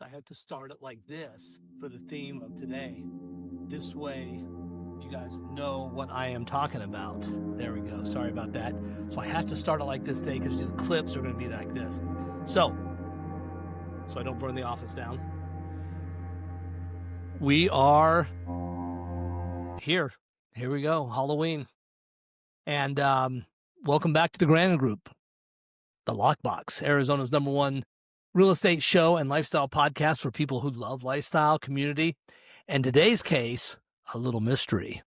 I have to start it like this for the theme of today. This way, you guys know what I am talking about. There we go. Sorry about that. So I have to start it like this today because the clips are going to be like this. So I don't burn the office down. We are here. Here we go. Halloween. And welcome back to the Grandon Group, the Lockbox, Arizona's #1 real estate show and lifestyle podcast for people who love lifestyle, community, and today's case, a little mystery.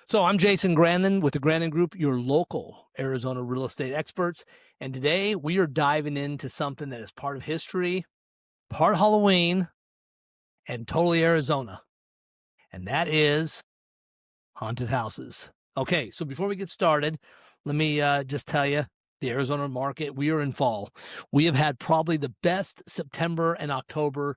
So I'm Jason Grandon with the Grandon Group, your local Arizona real estate experts. And today we are diving into something that is part of history, part Halloween, and totally Arizona. And that is haunted houses. Okay, so before we get started, let me just tell you, the Arizona market, we are in fall. We have had probably the best September and October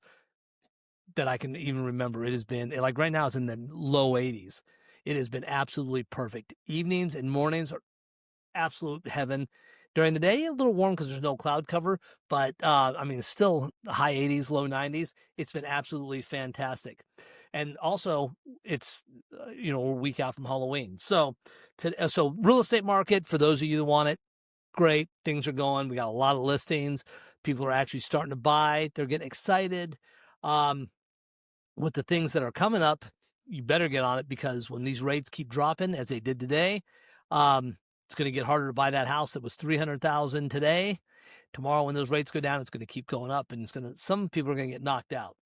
that I can even remember. It has been, like right now, it's in the low 80s. It has been absolutely perfect. Evenings and mornings are absolute heaven. During the day, a little warm because there's no cloud cover, but it's still high 80s, low 90s. It's been absolutely fantastic. And also, it's a week out from Halloween. So real estate market, for those of you that want it, great. Things are going. We got a lot of listings. People are actually starting to buy. They're getting excited. With the things that are coming up, you better get on it, because when these rates keep dropping, as they did today, it's going to get harder to buy that house that was $300,000 today. Tomorrow, when those rates go down, it's going to keep going up, and some people are going to get knocked out.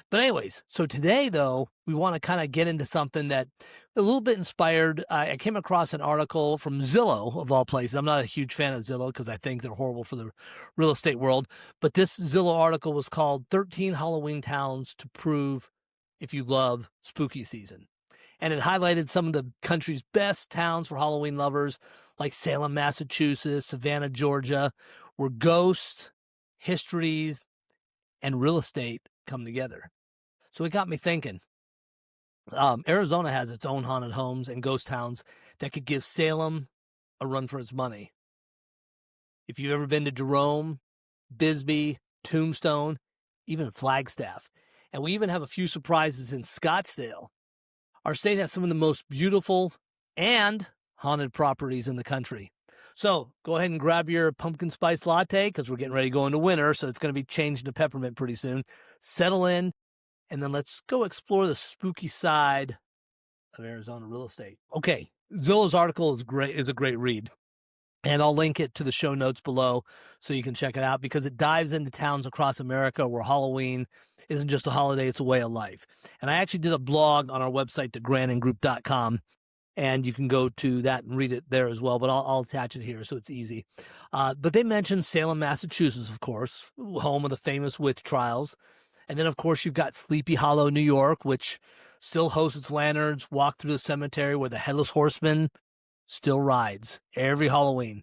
But anyways, so today, though, we want to kind of get into something that a little bit inspired. I came across an article from Zillow, of all places. I'm not a huge fan of Zillow because I think they're horrible for the real estate world. But this Zillow article was called 13 Halloween Towns to Prove If You Love Spooky Season. And it highlighted some of the country's best towns for Halloween lovers, like Salem, Massachusetts, Savannah, Georgia, where ghosts, histories, and real estate come together. So it got me thinking. Arizona has its own haunted homes and ghost towns that could give Salem a run for its money. If you've ever been to Jerome, Bisbee, Tombstone, even Flagstaff, and we even have a few surprises in Scottsdale. Our state has some of the most beautiful and haunted properties in the country. So go ahead and grab your pumpkin spice latte, because we're getting ready to go into winter, so it's going to be changing to peppermint pretty soon. Settle in, and then let's go explore the spooky side of Arizona real estate. Okay, Zillow's article is a great read. And I'll link it to the show notes below so you can check it out, because it dives into towns across America where Halloween isn't just a holiday, it's a way of life. And I actually did a blog on our website, thegrandongroup.com, and you can go to that and read it there as well, but I'll attach it here so it's easy. But they mentioned Salem, Massachusetts, of course, home of the famous witch trials. And then, of course, you've got Sleepy Hollow, New York, which still hosts its lanterns, walk through the cemetery where the Headless Horseman still rides every Halloween.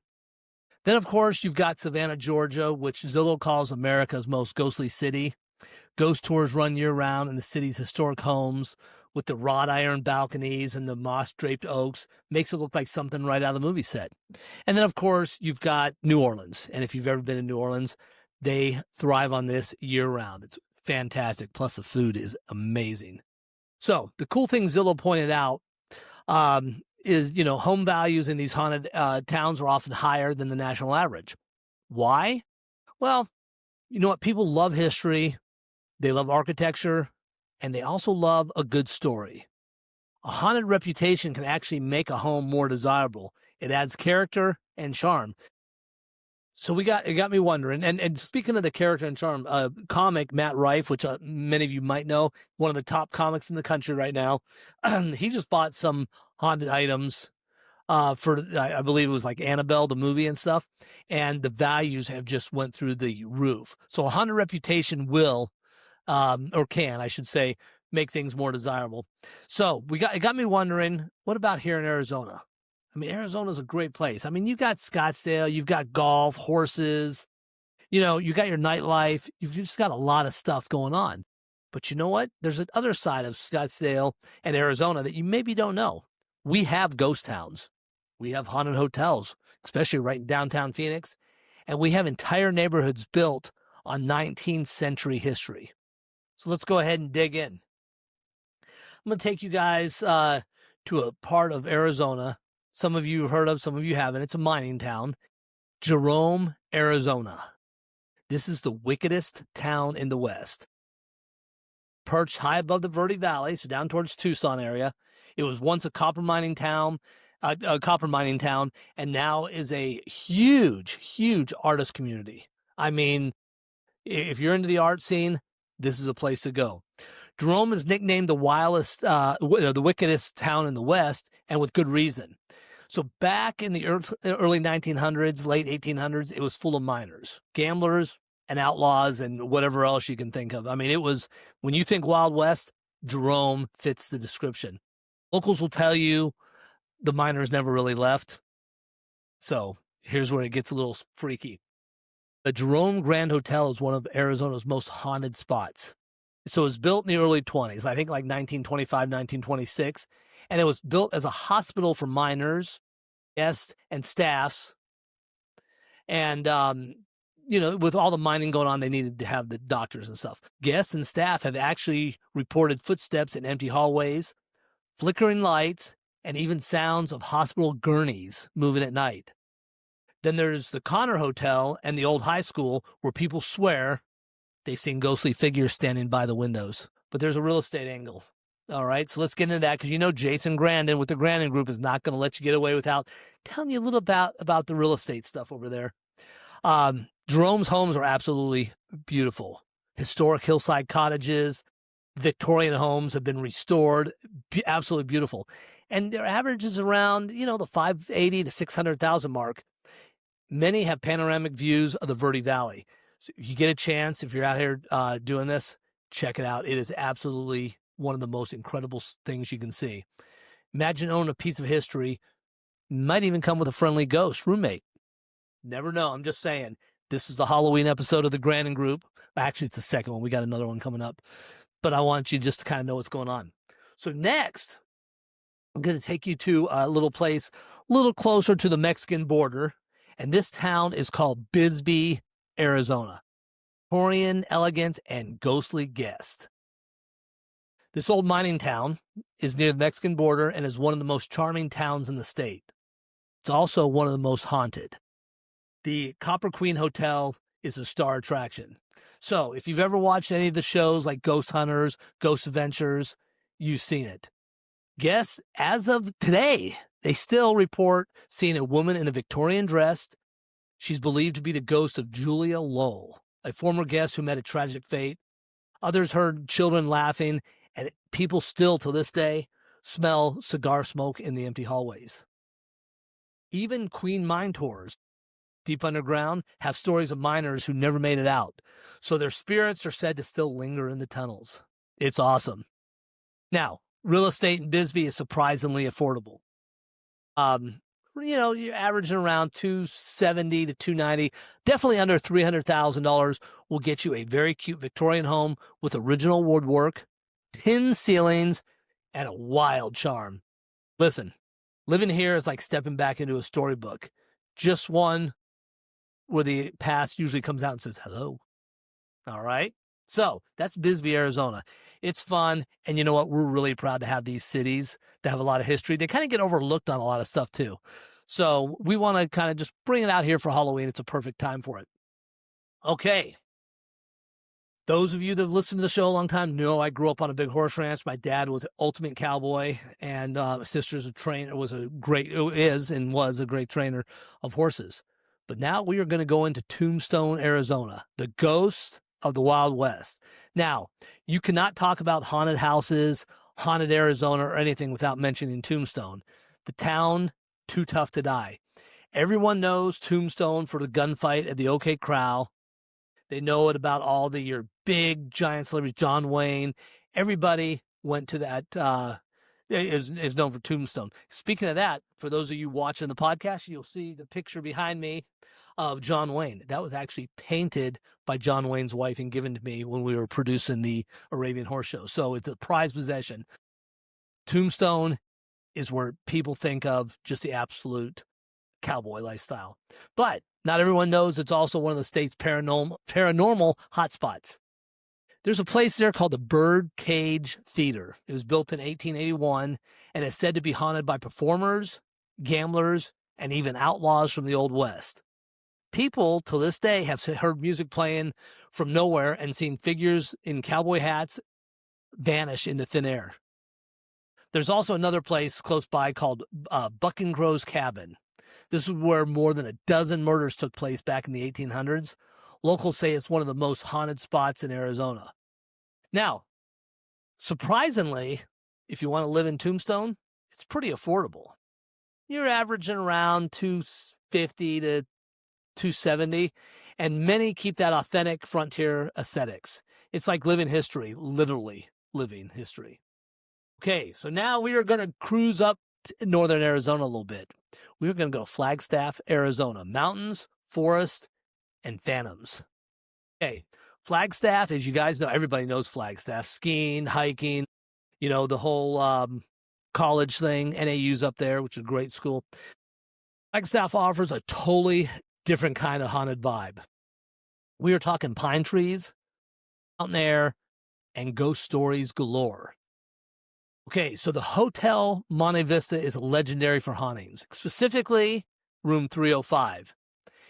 Then, of course, you've got Savannah, Georgia, which Zillow calls America's most ghostly city. Ghost tours run year-round in the city's historic homes with the wrought iron balconies and the moss-draped oaks. Makes it look like something right out of the movie set. And then, of course, you've got New Orleans. And if you've ever been in New Orleans, they thrive on this year-round. It's fantastic. Plus, the food is amazing. So the cool thing Zillow pointed out is, home values in these haunted towns are often higher than the national average. Why? Well, you know what? People love history. They love architecture, and they also love a good story. A haunted reputation can actually make a home more desirable. It adds character and charm. So it got me wondering, and speaking of the character and charm, comic Matt Rife, which many of you might know, one of the top comics in the country right now, he just bought some haunted items for, I believe it was like Annabelle, the movie and stuff, and the values have just went through the roof. So a haunted reputation will, or can, I should say, make things more desirable. So it got me wondering, what about here in Arizona? Arizona's a great place. You've got Scottsdale, you've got golf, horses, you got your nightlife. You've just got a lot of stuff going on. But you know what? There's an other side of Scottsdale and Arizona that you maybe don't know. We have ghost towns. We have haunted hotels, especially right in downtown Phoenix. And we have entire neighborhoods built on 19th century history. So let's go ahead and dig in. I'm going to take you guys to a part of Arizona. Some of you have heard of, some of you haven't. It's a mining town, Jerome, Arizona. This is the wickedest town in the West. Perched high above the Verde Valley, so down towards Tucson area. It was once a copper mining town, and now is a huge artist community. I mean, if you're into the art scene, this is a place to go. Jerome is nicknamed the the wickedest town in the West, and with good reason. So back in the early 1900s, late 1800s, it was full of miners, gamblers, and outlaws, and whatever else you can think of. I mean, it was, when you think Wild West, Jerome fits the description. Locals will tell you the miners never really left. So here's where it gets a little freaky. The Jerome Grand Hotel is one of Arizona's most haunted spots. So it was built in the early 20s, I think like 1925, 1926. And it was built as a hospital for miners, guests, and staffs. And, with all the mining going on, they needed to have the doctors and stuff. Guests and staff have actually reported footsteps in empty hallways, flickering lights, and even sounds of hospital gurneys moving at night. Then there's the Connor Hotel and the old high school where people swear they've seen ghostly figures standing by the windows. But there's a real estate angle. All right, so let's get into that, because Jason Grandon with the Grandon Group is not going to let you get away without telling you a little about the real estate stuff over there. Jerome's homes are absolutely beautiful. Historic hillside cottages, Victorian homes have been restored, absolutely beautiful. And their average is around, the 580 to 600,000 mark. Many have panoramic views of the Verde Valley. So if you get a chance, if you're out here doing this, check it out. It is absolutely one of the most incredible things you can see. Imagine owning a piece of history. Might even come with a friendly ghost roommate. Never know. I'm just saying. This is the Halloween episode of the Grandon Group. Actually, it's the second one. We got another one coming up. But I want you just to kind of know what's going on. So next, I'm going to take you to a little place a little closer to the Mexican border. And this town is called Bisbee, Arizona. Victorian, elegant, and ghostly guest. This old mining town is near the Mexican border and is one of the most charming towns in the state. It's also one of the most haunted. The Copper Queen Hotel is a star attraction. So if you've ever watched any of the shows like Ghost Hunters, Ghost Adventures, you've seen it. Guests, as of today, they still report seeing a woman in a Victorian dress. She's believed to be the ghost of Julia Lowell, a former guest who met a tragic fate. Others heard children laughing, and people still, to this day, smell cigar smoke in the empty hallways. Even Queen mine tours, deep underground, have stories of miners who never made it out, so their spirits are said to still linger in the tunnels. It's awesome. Now, real estate in Bisbee is surprisingly affordable. You're averaging around $270 to $290. Definitely under $300,000 will get you a very cute Victorian home with original woodwork, tin ceilings, and a wild charm. Listen, living here is like stepping back into a storybook. Just one where the past usually comes out and says hello. All right? So that's Bisbee, Arizona. It's fun. And you know what? We're really proud to have these cities that have a lot of history. They kind of get overlooked on a lot of stuff too. So we want to kind of just bring it out here for Halloween. It's a perfect time for it. Okay. Those of you that have listened to the show a long time know I grew up on a big horse ranch. My dad was an ultimate cowboy, and my sister's was a great trainer of horses. But now we are going to go into Tombstone, Arizona, the ghost of the Wild West. Now, you cannot talk about haunted houses, haunted Arizona, or anything without mentioning Tombstone. The town, too tough to die. Everyone knows Tombstone for the gunfight at the OK Corral. They know it about all your big giant celebrities, John Wayne. Everybody went to that, is known for Tombstone. Speaking of that, for those of you watching the podcast, you'll see the picture behind me of John Wayne. That was actually painted by John Wayne's wife and given to me when we were producing the Arabian Horse Show. So it's a prized possession. Tombstone is where people think of just the absolute cowboy lifestyle. But not everyone knows it's also one of the state's paranormal hotspots. There's a place there called the Birdcage Theater. It was built in 1881 and is said to be haunted by performers, gamblers, and even outlaws from the Old West. People to this day have heard music playing from nowhere and seen figures in cowboy hats vanish into thin air. There's also another place close by called Buck and Crow's Cabin. This is where more than a dozen murders took place back in the 1800s. Locals say it's one of the most haunted spots in Arizona. Now, surprisingly, if you want to live in Tombstone, it's pretty affordable. You're averaging around $250 to $270, and many keep that authentic frontier aesthetics. It's like living history, literally living history. Okay, so now we are going to cruise up to northern Arizona a little bit. We're going to go Flagstaff, Arizona. Mountains, forest, and phantoms. Okay, Flagstaff, as you guys know, everybody knows Flagstaff. Skiing, hiking, the whole college thing. NAU's up there, which is a great school. Flagstaff offers a totally different kind of haunted vibe. We are talking pine trees, mountain air, and ghost stories galore. Okay, so the Hotel Monte Vista is legendary for hauntings, specifically room 305.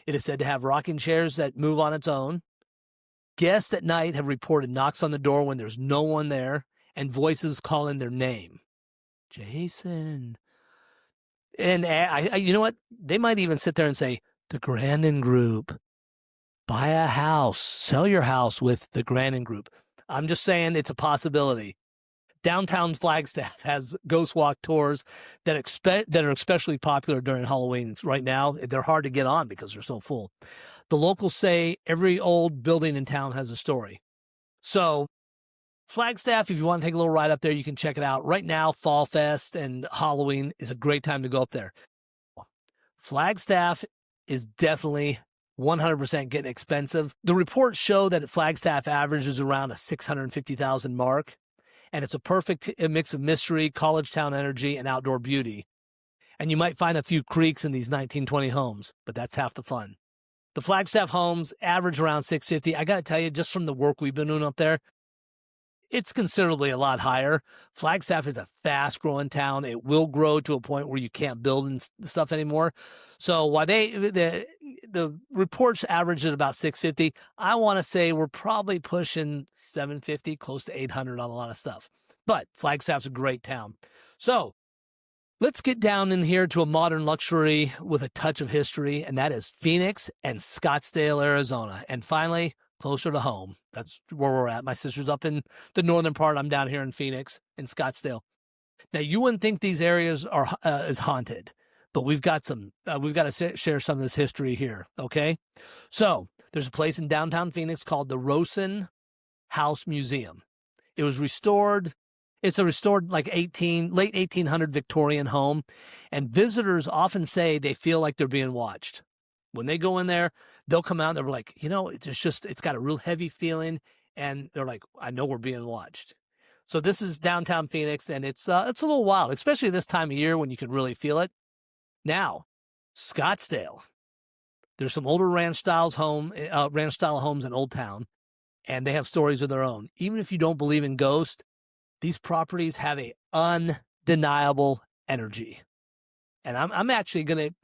It is said to have rocking chairs that move on its own. Guests at night have reported knocks on the door when there's no one there and voices calling their name. Jason. And you know what? They might even sit there and say, the Grandon Group. Buy a house. Sell your house with the Grandon Group. I'm just saying it's a possibility. Downtown Flagstaff has ghost walk tours that are especially popular during Halloween. Right now, they're hard to get on because they're so full. The locals say every old building in town has a story. So Flagstaff, if you want to take a little ride up there, you can check it out. Right now, Fall Fest and Halloween is a great time to go up there. Flagstaff is definitely 100% getting expensive. The reports show that Flagstaff averages around a $650,000 mark. And it's a perfect mix of mystery, college town energy, and outdoor beauty. And you might find a few creaks in these 1920 homes, but that's half the fun. The Flagstaff homes average around $650,000. I got to tell you, just from the work we've been doing up there, it's considerably a lot higher. Flagstaff is a fast-growing town. It will grow to a point where you can't build and stuff anymore. So while the reports average at about $650,000, I want to say we're probably pushing $750,000, close to $800,000 on a lot of stuff. But Flagstaff's a great town. So let's get down in here to a modern luxury with a touch of history, and that is Phoenix and Scottsdale, Arizona. And finally, closer to home. That's where we're at. My sister's up in the northern part. I'm down here in Phoenix, in Scottsdale. Now, you wouldn't think these areas are is haunted, but we've got to share some of this history here, okay? So there's a place in downtown Phoenix called the Rosen House Museum. It was restored. It's a restored late 1800 Victorian home, and visitors often say they feel like they're being watched. When they go in there, they'll come out and they're like, it's got a real heavy feeling, and they're like, I know we're being watched. So this is downtown Phoenix, and it's a little wild, especially this time of year when you can really feel it. Now, Scottsdale. There's some older ranch-style homes in Old Town, and they have stories of their own. Even if you don't believe in ghosts, these properties have a undeniable energy. And I'm actually going to,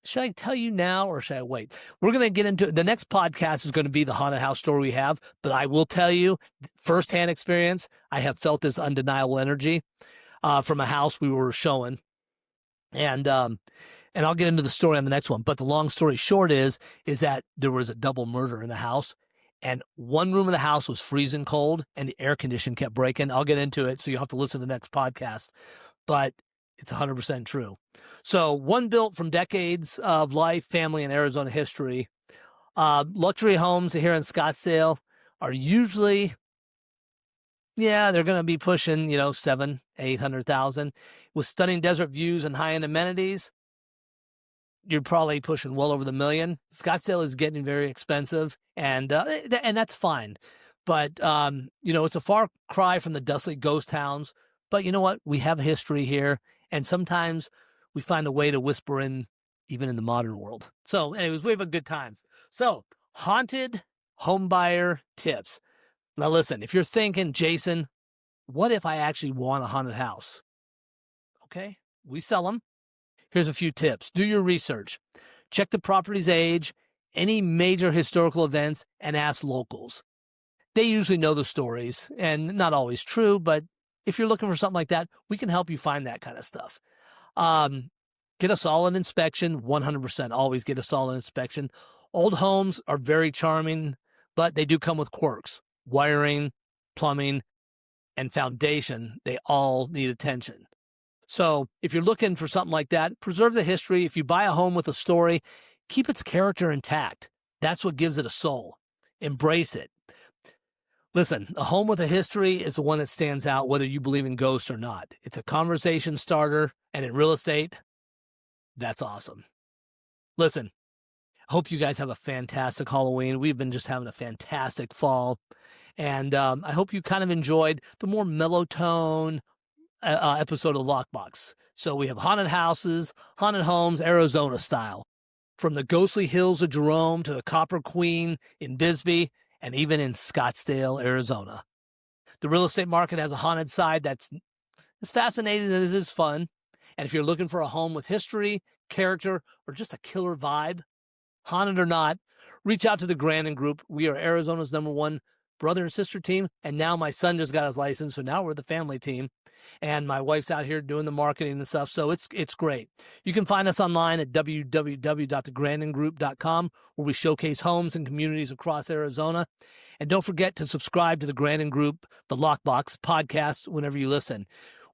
should I tell you now or should I wait? We're going to get into the next podcast is going to be the haunted house story we have, but I will tell you firsthand experience. I have felt this undeniable energy from a house we were showing. And I'll get into the story on the next one. But the long story short is that there was a double murder in the house, and one room of the house was freezing cold, and the air condition kept breaking. I'll get into it, so you'll have to listen to the next podcast. But it's 100% true. So one built from decades of life, family, and Arizona history. Luxury homes here in Scottsdale are usually, they're going to be pushing, $700,000-800,000 with stunning desert views and high-end amenities. You're probably pushing well over the $1 million. Scottsdale is getting very expensive, and that's fine. But, it's a far cry from the dusty ghost towns. But you know what? We have a history here, and sometimes we find a way to whisper in, even in the modern world. So anyways, we have a good time. So haunted homebuyer tips. Now, listen, if you're thinking, Jason, what if I actually want a haunted house? Okay, we sell them. Here's a few tips. Do your research. Check the property's age, any major historical events, and ask locals. They usually know the stories, and not always true, but if you're looking for something like that, we can help you find that kind of stuff. Get a solid inspection, 100%. Always get a solid inspection. Old homes are very charming, but they do come with quirks. Wiring, plumbing, and foundation, they all need attention. So if you're looking for something like that, preserve the history. If you buy a home with a story, keep its character intact. That's what gives it a soul. Embrace it. Listen, a home with a history is the one that stands out whether you believe in ghosts or not. It's a conversation starter, and in real estate, that's awesome. Listen, I hope you guys have a fantastic Halloween. We've been just having a fantastic fall, and I hope you kind of enjoyed the more mellow tone episode of Lockbox. So we have haunted houses, haunted homes, Arizona style. From the ghostly hills of Jerome to the Copper Queen in Bisbee, and even in Scottsdale, Arizona. The real estate market has a haunted side that's as fascinating as it is fun. And if you're looking for a home with history, character, or just a killer vibe, haunted or not, reach out to the Grandon Group. We are Arizona's #1 brother and sister team. And now my son just got his license, so now we're the family team. And my wife's out here doing the marketing and stuff, so it's great. You can find us online at www.thegrandongroup.com, where we showcase homes and communities across Arizona. And don't forget to subscribe to the Grandon Group, the Lockbox podcast, whenever you listen.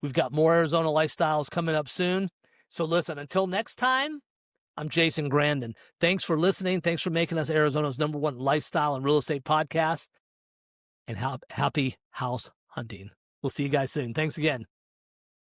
We've got more Arizona lifestyles coming up soon. So listen, until next time, I'm Jason Grandon. Thanks for listening. Thanks for making us Arizona's #1 lifestyle and real estate podcast. And happy house hunting. We'll see you guys soon. Thanks again.